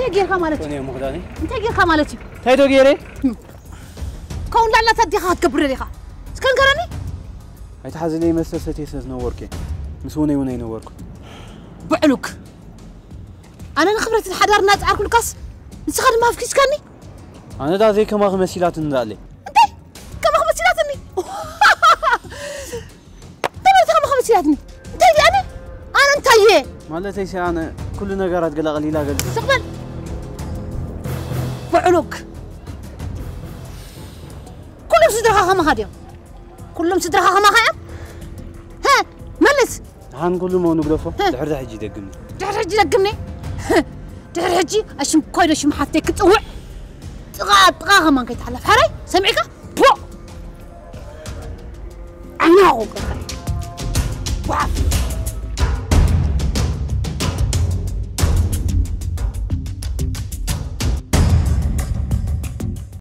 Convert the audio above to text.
غير كمالتي أنا مقداني أنت غير كمالتي تايدو غيري كون لا تدي كبر ليها سكن كراني أيتحزني مسلسلتي سنوركي مسوني وني نوركو بعلوك أنا نخبرت الحدار ناس عارف القص نسخد ما في كيسكني أنا دا زي كما خمسيلات ندالي أنت كما خمسيلاتني أنت كما خمسيلاتني أنت أنا أنت مالتي سي أنا كل نجارات قلا قليلا قل استقبل بعلوك كلهم صدرها خما هاديهم كلهم صدرها خما خيام ها ملس هان كل ما نقدفه دحر حجي دقمني دحر حجي دقمني دحر حجي أشم كويس أشم حتى كتوع طغى خما كيتحلف حري سمعك بو عيناهم وعف